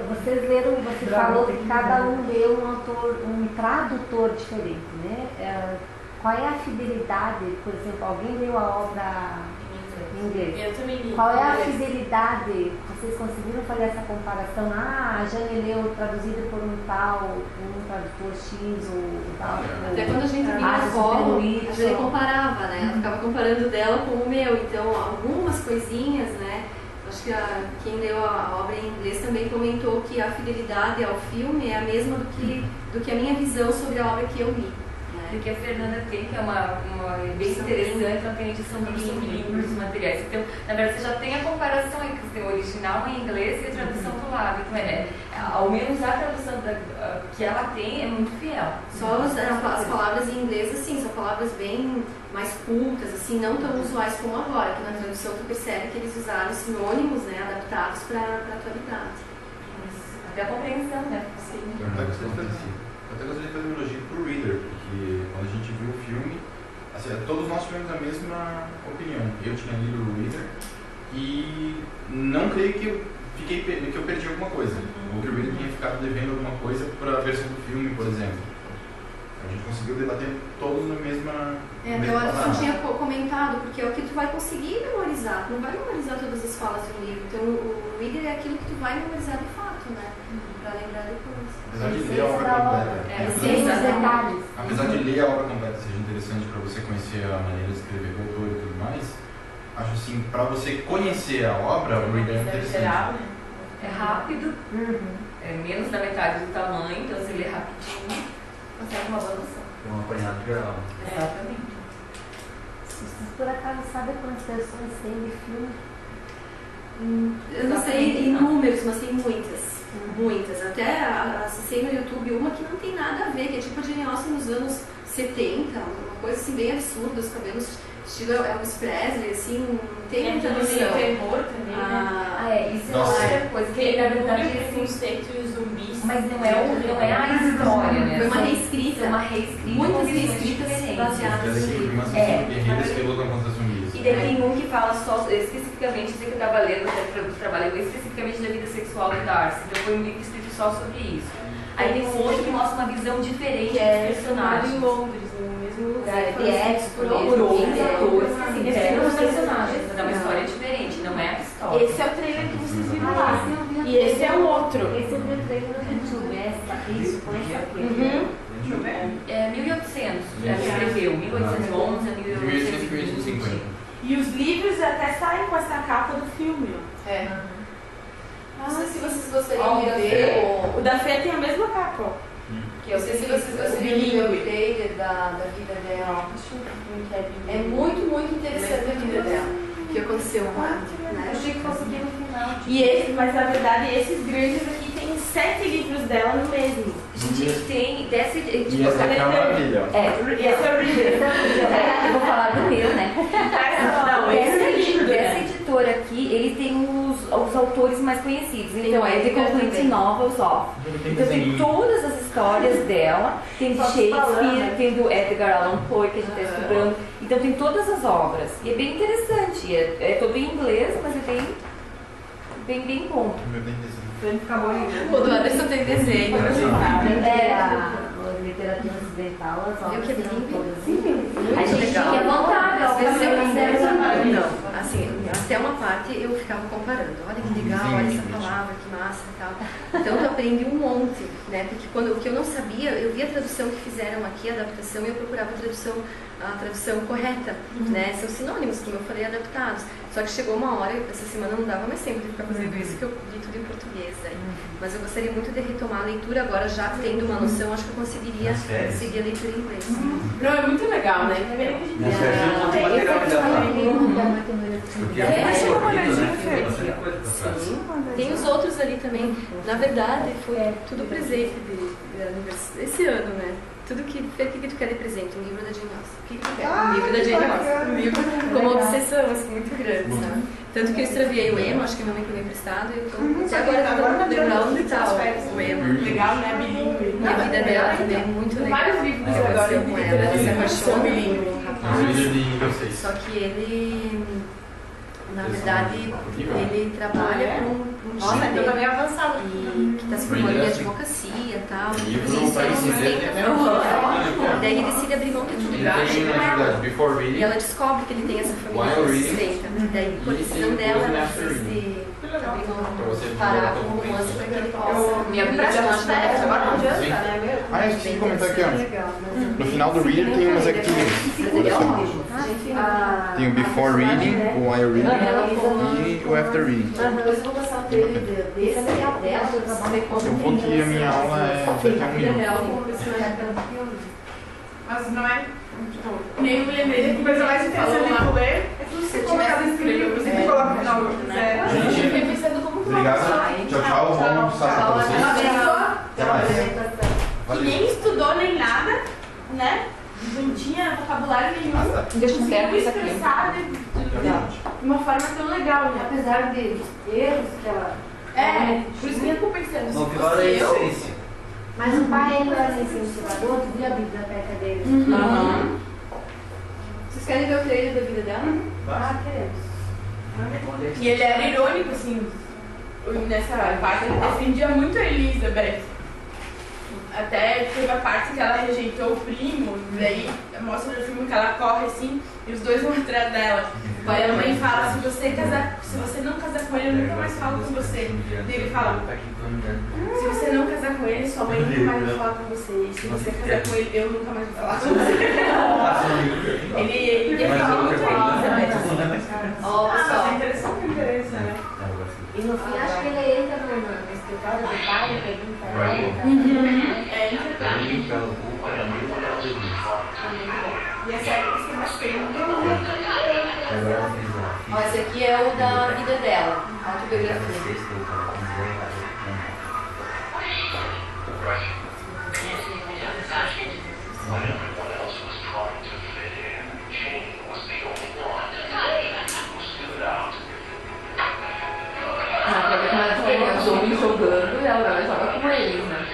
Vocês leram, você falou que cada um leu um autor, um tradutor diferente, né? Qual é a fidelidade, por exemplo, alguém leu a obra em inglês? Eu também li. Qual é a fidelidade? Vocês conseguiram fazer essa comparação? A Jane leu traduzido por um tradutor X ou tal. Até quando a gente via na escola, a gente comparava, né? Ela ficava comparando dela com o meu. Então, algumas coisinhas, né? Acho que quem leu a obra em inglês também comentou que a fidelidade ao filme é a mesma do que a minha visão sobre a obra que eu li. Porque a Fernanda tem, que é uma bem interessante, ela tem edição bilíngue dos materiais. Então, na verdade, você já tem a comparação entre o original em inglês e a tradução do lado. Então, ao menos a tradução que ela tem é muito fiel. Só as palavras em inglês, assim, são palavras bem mais cultas, assim, não tão usuais como agora, que na tradução tu percebe que eles usaram sinônimos, né, adaptados para a atualidade. Até a compreensão, né? Sim. Eu até gostaria de fazer um elogio pro Reader, porque quando a gente viu o filme, assim, todos nós tivemos a mesma opinião. Eu tinha lido o Reader e não creio que eu perdi alguma coisa, ou que o Reader tinha ficado devendo alguma coisa para a versão do filme, por exemplo. A gente conseguiu debater todos na mesma... Eu acho que eu tinha comentado, porque é o que tu vai conseguir memorizar. Tu não vai memorizar todas as falas do livro. Então, o Reader é aquilo que tu vai memorizar de fato, né? Para lembrar depois. Apesar de ler a obra completa. Apesar de ler a obra completa seja interessante para você conhecer a maneira de escrever do autor e tudo mais, acho assim, para você conhecer a obra, o Reader é interessante. É rápido, é menos da metade do tamanho, então você lê rapidinho, consegue uma boa noção. É um apanhado geral. Exatamente. Vocês por acaso sabem quantas versões tem de filme? Eu não sei em números, mas tem muitas. Muitas. Até acessei no YouTube uma que não tem nada a ver, que é tipo a Jane Austen nos anos 70, uma coisa assim bem absurda, os cabelos estilo Elvis Presley, assim, não tem muita noção. Terror também, isso é outra coisa, que na verdade é conceito e os zumbis. Mas não é a história, né? Foi uma reescrita. Muitas reescritas baseadas em livros. Guerreiras que lutam contra zumbis. E daí tem um que fala só especificamente, sei que eu estava lendo, trabalhei especificamente da vida sexual do Darcy. Então foi um livro escrito só sobre isso. Aí tem um outro que mostra uma visão diferente dos personagens. Em Londres, no mesmo lugar. Por outros atores que se entregam os personagens, mas é uma história diferente, não é a história. Esse é o trailer que vocês viram lá. E esse é o outro. Esse é o meu trailer no YouTube, isso, com essa aqui. Deixa eu ver. É 1800, ela escreveu, 1811 a 1850. E os livros até saem com essa capa do filme. Não sei se vocês gostariam de ver. O da Fê tem a mesma capa. Eu não sei se vocês gostariam de ver o trailer da vida dela. É muito, muito interessante a vida dela. O que aconteceu com ela. Eu achei que fosse aqui no final. Mas na verdade esses grandes aqui tem 7 livros dela no mesmo. gente tem dessa E essa aqui é uma maravilha. Esse é o Reader. Eu vou falar do meu, né? Não, esse é lindo. Essa editora aqui, ele tem os autores mais conhecidos. Então é The Complete Novels Of. Então tem todas as histórias dela. Tem de Shakespeare, tem do Edgar Allan Poe, que a gente está estudando. Então tem todas as obras. E é bem interessante. É todo em inglês, mas é bem bom. O do Anderson tem desenho. A literatura ocidental, as obras são todas. A gente tinha vontade, às vezes eu não, assim, até uma parte eu ficava comparando. Olha que legal, olha essa palavra, que massa e tal. Então eu aprendi um monte, né? Porque o que eu não sabia, eu vi a tradução que fizeram aqui, a adaptação, e eu procurava a tradução correta, né? São sinônimos, como eu falei, adaptados. Só que chegou uma hora, essa semana não dava mais tempo de ficar fazendo isso, que eu li tudo em português. Né? Mas eu gostaria muito de retomar a leitura agora, já tendo uma noção, acho que eu conseguiria seguir a leitura em inglês. Não, é muito legal, né? Tem os outros ali também. Na verdade, foi tudo presente desse ano, né? Tudo que tu quer de presente? Um livro da Jane Austen. O que tu quer? Um livro da Jane Austen. Um livro com uma obsessão, assim, muito grande, sabe? Tanto que eu extraviei o Ema, acho que minha mãe pegou emprestado, e eu tô até agora tentando lembrar onde tá o Ema. Legal, né? Bilingue. E a vida dela também é muito legal. Vários livros agora com ela, ela se apaixona bilingue. pelo rapaz. Só que ele Na verdade, ele trabalha para um Nossa, time então tá bem avançado. e que está se formando em advocacia e tal. E Inclusive, pro isso país sustenta inteiro a tem família. Daí ele decide abrir mão de tudo. Ele tem uma atividade before E reading, ela descobre que ele tem essa família While que reading. sustenta. Daí, por E decisão tem dela, coisa ela after decide abrir mão, Pra você parar ver com o como romance para que ele possa... Minha praticamente agora não adianta, Sim. né? Ah, eu esqueci de comentar aqui, ó. Legal, mas... No final do reader tem umas activities. Olha só. Tem o before reading, o while reading e o after reading. Depois eu vou passar o trailer desse dela, pra ver como Eu vou que a minha aula é daqui a um minuto. Mas não é, tipo, nem me lembrei que coisa mais interessante de ler é tudo ser colocado em livro, você que coloca no final do quiser. Gente, Eu fiquei pensando como que vai obrigado. usar. Tchau, tchau. Bom sábado pra vocês. Até mais. Que Valeu. nem estudou nem nada, né? Não tinha vocabulário nenhum. Deixa eu ver Conseguiu isso aqui. expressar de uma forma tão legal, né? Apesar de erros que ela... É, por isso que eu fico pensando, Não, se pior é a fosse eu... essência. Mas o pai, ele era incentivador, tu viu a biblioteca dele? Aham. Vocês querem ver o trailer da vida dela? Ah, queremos. E ele era irônico, assim, nessa parte, ele defendia muito a Elizabeth. Até teve a parte que ela rejeitou o primo, e daí mostra no filme que ela corre assim, e os dois vão atrás dela. Aí a mãe fala, se você não casar com ele, eu nunca mais falo com você. E ele fala, se você não casar com ele, sua mãe nunca mais vai falar com você. E se você casar com ele, eu nunca mais vou falar com você. ele defende muito a Elizabeth. Ó, pessoal, É interessante, né? E no fim, acho que ele entra no escritório do pai e pergunta a ela. É importante. E essa é a que mais tem. ó, esse aqui é o da vida dela, autobiografia. Pra ver como ela pega os homens jogando e ela joga com eles, né?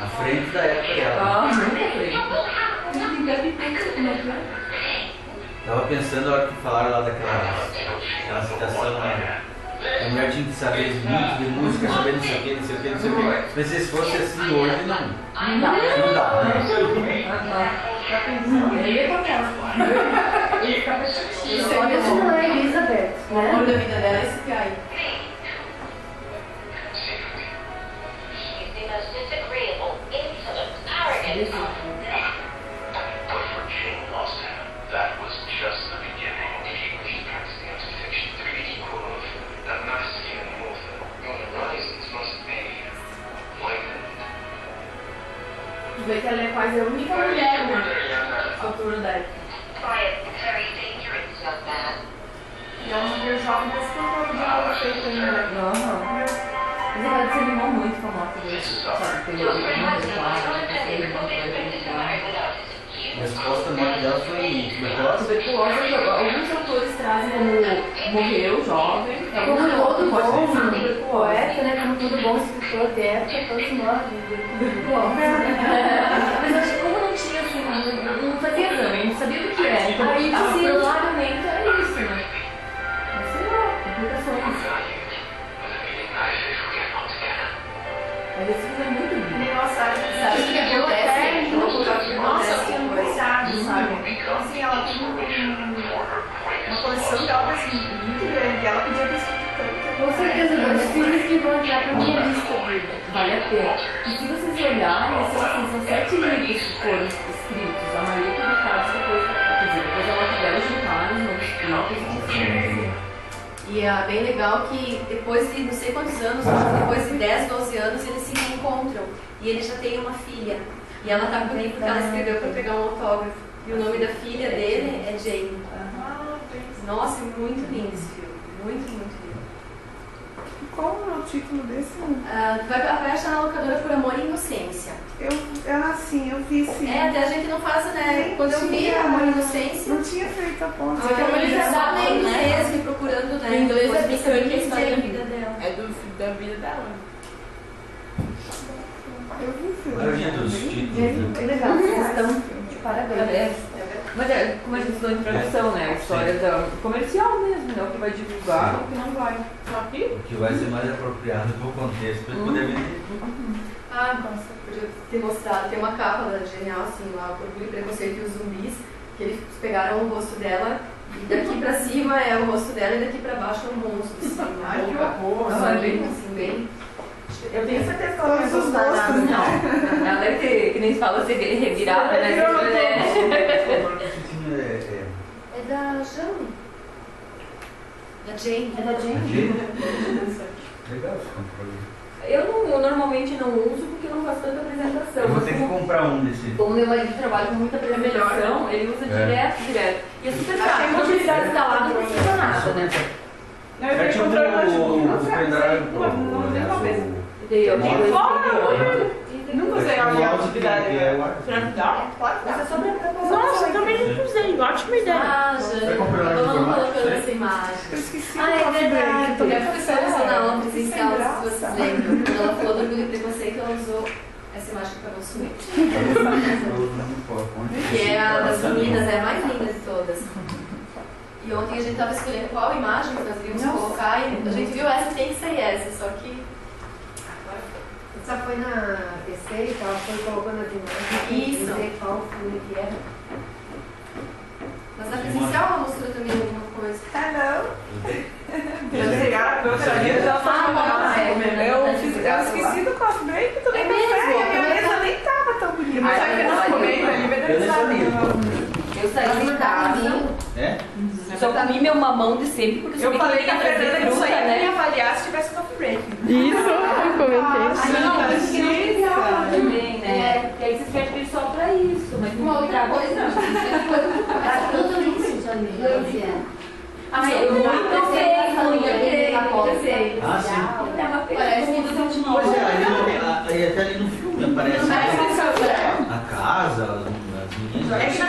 À frente da época dela. Ah, muito bem. Tava pensando na hora que falaram lá daquela citação lá. A mulher tinha que saber muito de música, saber não sei o que, não sei o que, não sei o que. Mas se fosse assim hoje, não. Não dá. Não dá, né? Ele é papel. Olha se não é Elizabeth, O né? amor da vida dela é esse que aí. She's the most disagreeable, insolent, arrogant. But for Jane Austen, that was just the beginning. She practically has fiction 3D equal of that masculine author. Your horizons must be widened. Vê que ela é quase a única mulher, né? Autora da época. Quiet, very dangerous young man. E é uma mulher jovem, mas que não de aula feita ainda. Aham. Mas ela se animou muito com a morte dele. Sabe, pelo A resposta da morte dela foi tuberculose. tuberculose. Alguns autores trazem como morreu jovem. Como todo pode bom ser tuberculose. poeta, né? Como todo bom escritor de época, todos morrem de tuberculose. Mas eu acho que como não tinha assim, não fazia exame, não sabia do que era. Então, Aí, sim. provavelmente era isso, né? Mas sei lá, complicações. Mas esse filme é muito lindo. Nossa, Sabe o que acontece? Nossa, eu fiquei muito sabe? Então, assim, ela tem uma coleção de obras muito grande. Ela podia ter escrito tanto. Com certeza, os filmes que vão entrar pra minha lista de... Vale a pena. E se vocês olharem, são 7 livros que foram escritos, a maioria publicados depois, quer dizer, depois ela tiveram juntados nos escritos. E é bem legal que depois de não sei quantos anos, depois de 10, 12 anos, eles se reencontram. E ele já tem uma filha. E ela tá com o livro que ela escreveu para pegar um autógrafo. E o nome da filha dele é Jane. Nossa, é muito lindo esse filme. Muito, muito lindo. Qual é o título desse? Vai achar na locadora Por Amor e Inocência. Sim, eu vi sim. É, até a gente não faz, né? Quando eu vi Amor e Inocência, Não tinha feito a ponte. só que a mulher já estava lendo mesmo e procurando, né? Em inglês é depois Mississippi a história da Jane. vida dela. É da vida dela. Eu vi o filme. A maioria dos títulos. É legal, vocês estão de parabéns. É verdade. Mas como a gente falou em introdução, né? A história do comercial mesmo, né? O que vai divulgar e o que não vai. Só que? O que vai ser mais apropriado pro contexto para poder vender. Ah, nossa, podia ter mostrado. Tem uma capa da Genial, assim, lá, o Orgulho e Preconceito e os Zumbis, que eles pegaram o rosto dela e daqui pra cima é o rosto dela e daqui pra baixo é um monstro, assim. Ai, que horror. Assim, bem... Eu tenho certeza que ela Todos não os vai gostar gostos, nada. Não. Ela deve ter, que nem se fala, ser revirada, né? É da Jane. Da Jane. É da Jane? Legal esse controle. Eu normalmente não uso porque eu não faço tanta apresentação. Eu vou ter que comprar um desse. Como meu marido trabalha com muita apresentação, ele usa direto. E é super prático. Quando ele está instalado, não precisa nada, né? Não, eu É tipo encontrei uma o pendrive não tem cabeça. Eu Nunca usei a atividade. Será que dá? Mas é só pra Nossa, eu também nunca usei. Ótima ideia. Ah, Jane. Vai comprar Vamos informação? colocando essa imagem. Eu esqueci Ah, é o coffee verdade. break. A professora usou na aula presencial, Sem se vocês graça. lembram. Quando ela falou do Orgulho e Preconceito, ela usou essa imagem para não sumir. Que é a das meninas, é a mais linda de todas. E ontem a gente estava escolhendo qual imagem que nós iríamos colocar e a gente viu essa, tem que ser essa, só que... Só foi na receita, ela foi colocando as imagens. Isso. Dizer qual filme que era. Mas na presencial ela mostrou também alguma coisa. Hello. Eles pegaram a câmera ali, já eu esqueci do coffee break, tudo É bem. mesmo? E a minha mesa nem tava tão bonita. Mas sabe que nós comemos ali, vai Eu ter nem Eu saí de casa, É? só comi meu mamão de sempre, porque Eu sou falei pequena, que a Fernanda que fruta, só ia me né? avaliar se tivesse coffee break. Isso, eu comentei. Não, mas que não tem graça também, né? É. Porque aí vocês querem pedir só pra isso, mas Uma outra coisa, Tudo isso, Jane. Ah, eu muito sei. Ah, sim. É uma Parece que pergunta de Pois é, aí até ali no filme aparece Parece que isso é a casa, as meninas. É que na